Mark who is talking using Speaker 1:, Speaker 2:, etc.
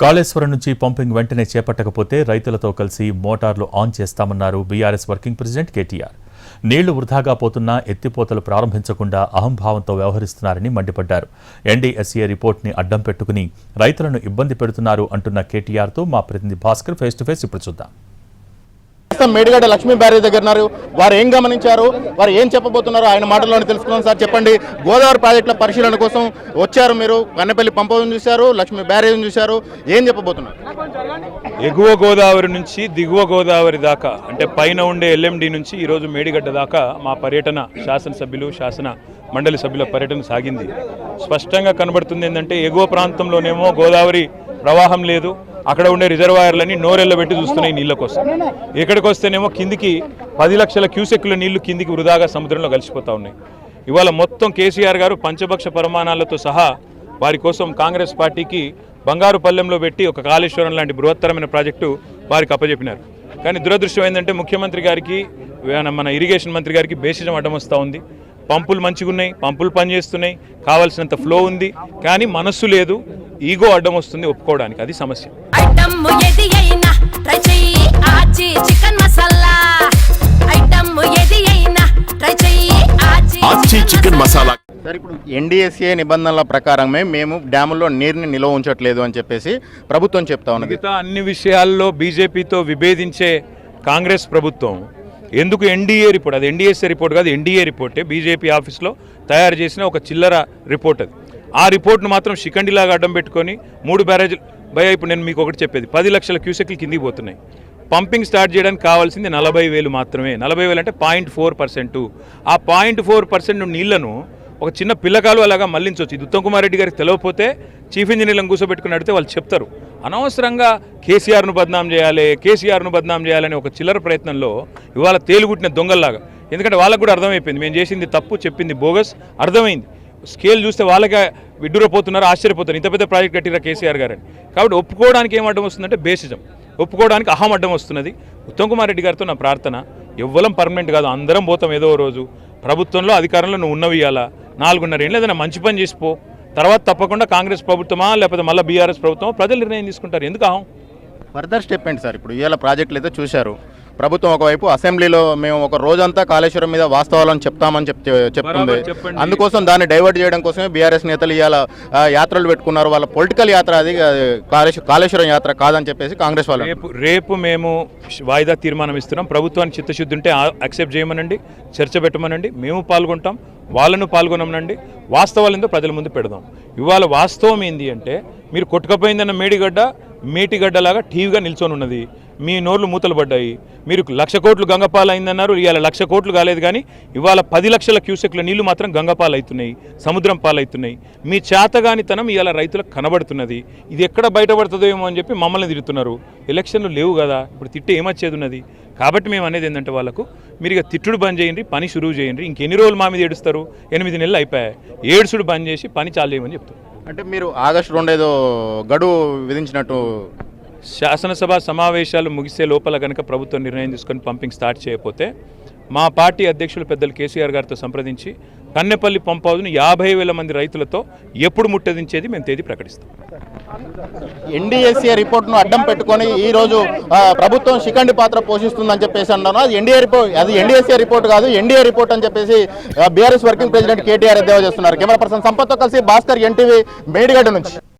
Speaker 1: కాళేశ్వరం నుంచి పంపింగ్ వెంటనే చేపట్టకపోతే రైతులతో కలిసి మోటార్లు ఆన్ చేస్తామన్నారు బీఆర్ఎస్ వర్కింగ్ ప్రెసిడెంట్ కేటీఆర్. నీళ్లు వృధాగా పోతున్నా ఎత్తిపోతలు ప్రారంభించకుండా అహంభావంతో వ్యవహరిస్తున్నారని మండిపడ్డారు. ఎన్డీఎస్ఏ రిపోర్ట్ని అడ్డం పెట్టుకుని రైతులను ఇబ్బంది పెడుతున్నారు అంటున్న కేటీఆర్తో మా ప్రతినిధి భాస్కర్ ఫేస్ టు ఫేస్ ఇప్పుడు చూద్దాం.
Speaker 2: మేడిగడ్డ లక్ష్మీ బ్యారేజ్ దగ్గర ఉన్నారు. వారు ఏం గమనించారు, వారు ఏం చెప్పబోతున్నారో ఆయన మాటల్లోనే తెలుసుకున్నాం. సార్ చెప్పండి, గోదావరి ప్రాజెక్టుల పరిశీలన కోసం వచ్చారు, మీరు కన్నెపల్లి పంపం చూశారు, లక్ష్మీ బ్యారేజ్ చూశారు, ఏం చెప్పబోతున్నారు?
Speaker 3: ఎగువ గోదావరి నుంచి దిగువ గోదావరి దాకా అంటే పైన ఉండే ఎల్ఎండి నుంచి ఈరోజు మేడిగడ్డ దాకా మా పర్యటన శాసనసభ్యులు శాసన మండలి సభ్యుల పర్యటన సాగింది. స్పష్టంగా కనబడుతుంది ఏంటంటే ఎగువ ప్రాంతంలోనేమో గోదావరి ప్రవాహం లేదు, అక్కడ ఉండే రిజర్వాయర్లని నోరెళ్ళబెట్టి చూస్తున్నాయి నీళ్ళ కోసం. ఇక్కడికి వస్తేనేమో కిందికి 10 లక్షల క్యూసెక్కుల నీళ్లు కిందికి వృధాగా సముద్రంలో కలిసిపోతూ ఉన్నాయి. ఇవాళ మొత్తం కేసీఆర్ గారు పంచపక్ష ప్రమాణాలతో సహా వారి కోసం కాంగ్రెస్ పార్టీకి బంగారు పల్లెంలో పెట్టి ఒక కాళేశ్వరం లాంటి బృహత్తరమైన ప్రాజెక్టు వారికి అప్పచెప్పినారు. కానీ దురదృష్టం ఏంటంటే ముఖ్యమంత్రి గారికి మన ఇరిగేషన్ మంత్రి గారికి బేసిజం అడ్డం వస్తూ ఉంది. పంపులు మంచిగా ఉన్నాయి, పంపులు పనిచేస్తున్నాయి, కావాల్సినంత ఫ్లో ఉంది, కానీ మనస్సు లేదు, ఈగో అడ్డం వస్తుంది ఒప్పుకోవడానికి. అది సమస్య.
Speaker 2: సార్, ఇప్పుడు ఎన్డీఎస్ఏ నిబంధనల ప్రకారమే మేము డ్యాముల్లో నీరుని నిల్వ ఉంచట్లేదు అని చెప్పేసి ప్రభుత్వం చెప్తా ఉన్నది.
Speaker 3: మిగతా అన్ని విషయాల్లో బీజేపీతో విభేదించే కాంగ్రెస్ ప్రభుత్వం ఎందుకు ఎన్డీఏ రిపోర్ట్, అది ఎన్డీఎస్ఏ రిపోర్ట్ కాదు, ఎన్డీఏ రిపోర్టే, బీజేపీ ఆఫీస్లో తయారు చేసిన ఒక చిల్లర రిపోర్ట్ అది. ఆ రిపోర్ట్ను మాత్రం షికండిలాగా అడ్డం పెట్టుకొని 3 బ్యారేజీలు ఇప్పుడు నేను మీకు ఒకటి చెప్పేది, 10 లక్షల క్యూసెక్లు కిందికి పోతున్నాయి. పంపింగ్ స్టార్ట్ చేయడానికి కావాల్సింది 40,000 మాత్రమే. 40,000 అంటే 0.4%. ఆ 0.4% నీళ్లను ఒక చిన్న పిల్లకాలు అలాగా మళ్లించవచ్చు. ఇది ఉత్తమ్ కుమార్ రెడ్డి గారికి తెలియకపోతే చీఫ్ ఇంజనీర్లను కూర్చోబెట్టుకుని అడిగితే వాళ్ళు చెప్తారు. అనవసరంగా కేసీఆర్ను బద్నాం చేయాలని ఒక చిల్లర ప్రయత్నంలో ఇవాళ తేలుగుట్టిన దొంగల్లాగా. ఎందుకంటే వాళ్ళకు కూడా అర్థమైపోయింది మేము చేసింది తప్పు, చెప్పింది బోగస్, అర్థమైంది. స్కేల్ చూస్తే వాళ్ళకే విడ్డూరపోతున్నారు, ఆశ్చర్యపోతున్నారు, ఇంత పెద్ద ప్రాజెక్ట్ కట్టిరా కేసీఆర్ గారని. కాబట్టి ఒప్పుకోవడానికి ఏం అడ్డం వస్తుందంటే బేసిజం, ఒప్పుకోవడానికి అహం అడ్డం వస్తున్నది. ఉత్తమ్ కుమార్ రెడ్డి గారితో నా ప్రార్థన, ఎవ్వరం పర్మనెంట్ కాదు, అందరం పోతాం ఏదో రోజు. ప్రభుత్వంలో అధికారంలో నువ్వు ఉన్నవి ఇవ్వాలా, 4.5 ఏళ్ళు ఏదైనా మంచి పని చేసిపో, తర్వాత తప్పకుండా కాంగ్రెస్ ప్రభుత్వమా లేకపోతే మళ్ళీ బీఆర్ఎస్ ప్రభుత్వమా ప్రజలు నిర్ణయం తీసుకుంటారు. ఎందుకు అహం?
Speaker 2: ఫర్దర్ స్టెప్ ఏంటి సార్? ఇప్పుడు ఇవాళ ప్రాజెక్టులు అయితే చూశారు, ప్రభుత్వం ఒకవైపు అసెంబ్లీలో మేము ఒక రోజంతా కాళేశ్వరం మీద వాస్తవాలను చెప్తామని చెప్తుంది. అందుకోసం దాన్ని డైవర్ట్ చేయడం కోసమే బీఆర్ఎస్ నేతలు ఇవాళ యాత్రలు పెట్టుకున్నారు. వాళ్ళ పొలిటికల్ యాత్ర అది, కాళేశ్వరం యాత్ర కాదని చెప్పేసి కాంగ్రెస్ వాళ్ళు.
Speaker 3: రేపు మేము వాయిదా తీర్మానం ఇస్తున్నాం. ప్రభుత్వానికి చిత్తశుద్ధి ఉంటే యాక్సెప్ట్ చేయమనండి, చర్చ పెట్టమనండి, మేము పాల్గొంటాం, వాళ్ళను పాల్గొనమనండి. వాస్తవాలు ఏందో ప్రజల ముందు పెడదాం. ఇవాళ వాస్తవం ఏంది అంటే మీరు కొట్టుకపోయిందన్న మేటిగడ్డలాగా టీవీగా నిల్చొని ఉన్నది, మీ నోర్లు మూతలు పడ్డాయి. మీరు 1,00,000 కోట్లు గంగపాలు అయిందన్నారు, ఇవాళ 1,00,000 కోట్లు కాలేదు, కానీ ఇవాళ 10 లక్షల క్యూసెక్ల నీళ్లు మాత్రం గంగపాలు అవుతున్నాయి, సముద్రం పాలవుతున్నాయి. మీ చేతగానితనం ఇవాళ రైతులకు కనబడుతున్నది. ఇది ఎక్కడ బయటపడుతుందేమో అని చెప్పి మమ్మల్ని తిడుతున్నారు. ఎలక్షన్లు లేవు కదా, ఇప్పుడు తిట్టే ఏమొచ్చేది ఉన్నది. కాబట్టి మేము అనేది ఏంటంటే వాళ్ళకు, మీరు ఇక తిట్టుడు బంద్ చేయండి, పని షురువు చేయండి. ఇంకెన్ని రోజులు మా మీద ఏడుస్తారు? 8 నెలలు అయిపోయాయి. ఏడుసుడు బంద్ చేసి పని చాలు చేయమని చెప్తారు.
Speaker 2: అంటే మీరు ఆగస్టు 2 ఏదో గడువు విధించినట్టు,
Speaker 3: శాసనసభ సమావేశాలు ముగిసే లోపల కనుక ప్రభుత్వం నిర్ణయం తీసుకొని పంపింగ్ స్టార్ట్ చేయకపోతే మా పార్టీ అధ్యక్షులు పెద్దలు కేసీఆర్ గారితో సంప్రదించి కన్నెపల్లి పంప్ హౌస్ను 50,000 మంది రైతులతో ఎప్పుడు ముట్టదించేది మేము తేదీ ప్రకటిస్తాం.
Speaker 2: ఎన్డీఎస్ఏ రిపోర్ట్ను అడ్డం పెట్టుకొని ఈరోజు ప్రభుత్వం శిఖండి పాత్ర పోషిస్తుందని చెప్పేసి అన్నారు. అది ఎన్డీఎస్ఏ రిపోర్ట్ కాదు, ఎన్డీఏ రిపోర్ట్ అని చెప్పేసి బీఆర్ఎస్ వర్కింగ్ ప్రెసిడెంట్ కేటీఆర్ ఎద్దేవా చేస్తున్నారు. కెమెరా పర్సన్ సంపత్తో కలిసి భాస్కర్, ఎన్టీవీ, మేడిగడ్డ నుంచి.